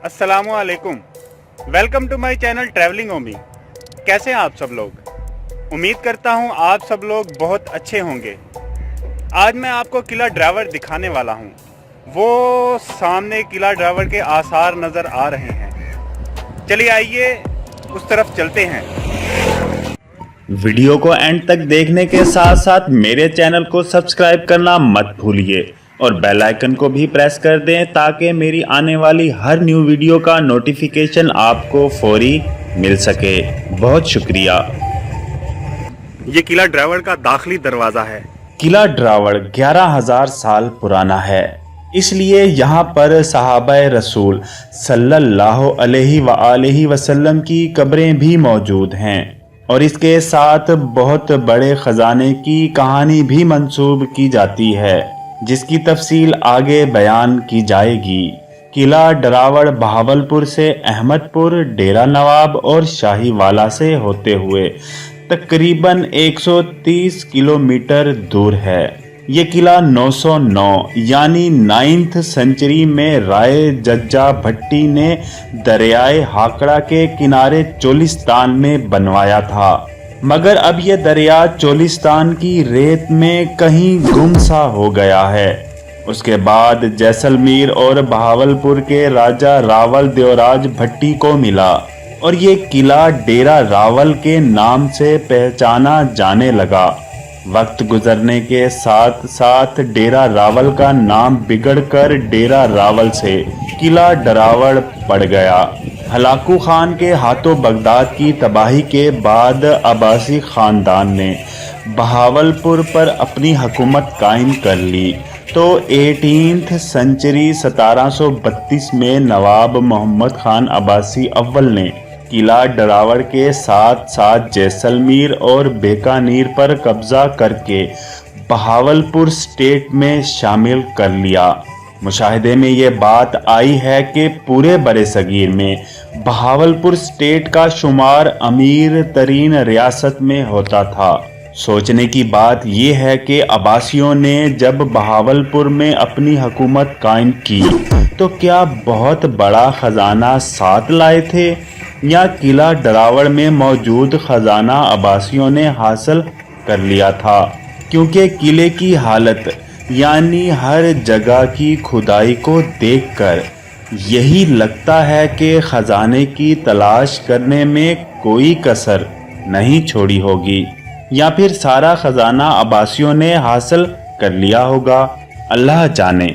अस्सलामुअलैकुम, welcome to my channel travelling Omi. कैसे हैं आप सब लोग? उम्मीद करता हूं आप सब लोग बहुत अच्छे होंगे। आज मैं आपको किला ड्रावर दिखाने वाला हूं। वो सामने किला ड्रावर के आसार नज़र आ रहे हैं। चलिए आइए उस तरफ चलते हैं। वीडियो को एंड तक देखने के साथ साथ मेरे चैनल को सब्सक्राइब करना मत भूलिए और बेल आइकन को भी प्रेस कर दें ताकि मेरी आने वाली हर न्यू वीडियो का नोटिफिकेशन आपको फौरी मिल सके। बहुत शुक्रिया। ये किला ड्रावर का दाखिली दरवाज़ा है। किला ड्रावर 11,000 साल पुराना है, इसलिए यहाँ पर सहाबाए रसूल सल्लल्लाहु अलैहि वसल्लम की कब्रें भी मौजूद हैं और इसके साथ बहुत बड़े खजाने की कहानी भी मंसूब की जाती है, जिसकी तफसील आगे बयान की जाएगी। किला ड्रावर बहावलपुर से अहमदपुर, डेरा नवाब और शाहीवाला से होते हुए तकरीबन 130 किलोमीटर दूर है। ये किला 909 यानी 9th सेंचुरी में राय जज्जा भट्टी ने दरियाए हाकड़ा के किनारे चोलिस्तान में बनवाया था, मगर अब ये दरिया चोलिस्तान की रेत में कहीं गुमसा हो गया है। उसके बाद जैसलमेर और बहावलपुर के राजा रावल देवराज भट्टी को मिला और ये किला डेरा रावल के नाम से पहचाना जाने लगा। वक्त गुजरने के साथ साथ डेरा रावल का नाम बिगड़कर डेरा रावल से किला ड्रावर पड़ गया। हलाकू खान के हाथों बगदाद की तबाही के बाद अब्बासी खानदान ने बहावलपुर पर अपनी हुकूमत कायम कर ली, तो 18th सेंचुरी 1732 में नवाब मोहम्मद खान अब्बासी अव्वल ने किला ड्रावर के साथ साथ जैसलमेर और बीकानेर पर कब्जा करके बहावलपुर स्टेट में शामिल कर लिया। मुशाहिदे में ये बात आई है कि पूरे बरे सगीर में बहावलपुर स्टेट का शुमार अमीर तरीन रियासत में होता था। सोचने की बात यह है कि अब्बासियों ने जब बहावलपुर में अपनी हुकूमत कायम की तो क्या बहुत बड़ा खजाना साथ लाए थे या किला ड्रावर में मौजूद खजाना अब्बासियों ने हासिल कर लिया था? क्योंकि किले की हालत यानी हर जगह की खुदाई को देखकर यही लगता है कि खजाने की तलाश करने में कोई कसर नहीं छोड़ी होगी, या फिर सारा खजाना अब्बासियों ने हासिल कर लिया होगा, अल्लाह जाने।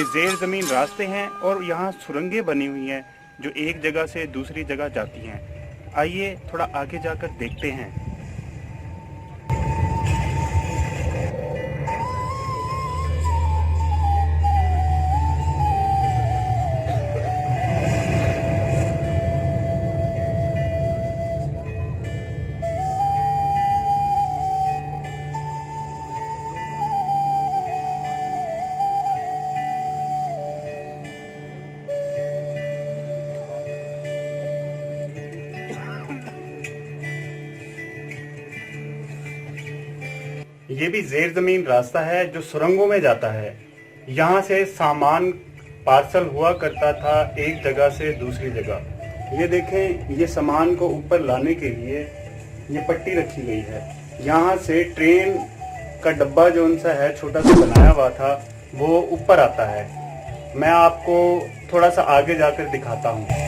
ज़ेर ज़मीन रास्ते हैं और यहाँ सुरंगें बनी हुई हैं जो एक जगह से दूसरी जगह जाती हैं। आइए थोड़ा आगे जाकर देखते हैं। ये भी ज़ेर ज़मीन रास्ता है जो सुरंगों में जाता है। यहाँ से सामान पार्सल हुआ करता था एक जगह से दूसरी जगह। ये देखें, ये सामान को ऊपर लाने के लिए ये पट्टी रखी गई है। यहाँ से ट्रेन का डब्बा जो उनसा है छोटा सा बनाया हुआ था वो ऊपर आता है। मैं आपको थोड़ा सा आगे जाकर दिखाता हूँ।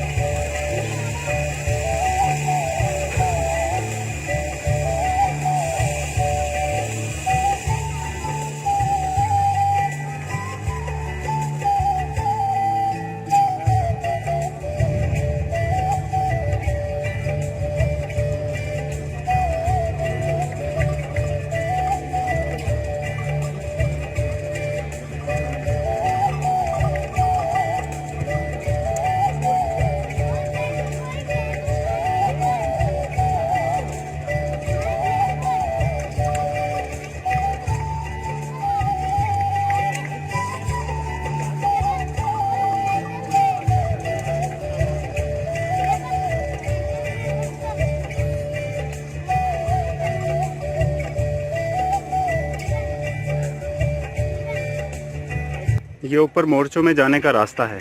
ये ऊपर मोर्चों में जाने का रास्ता है।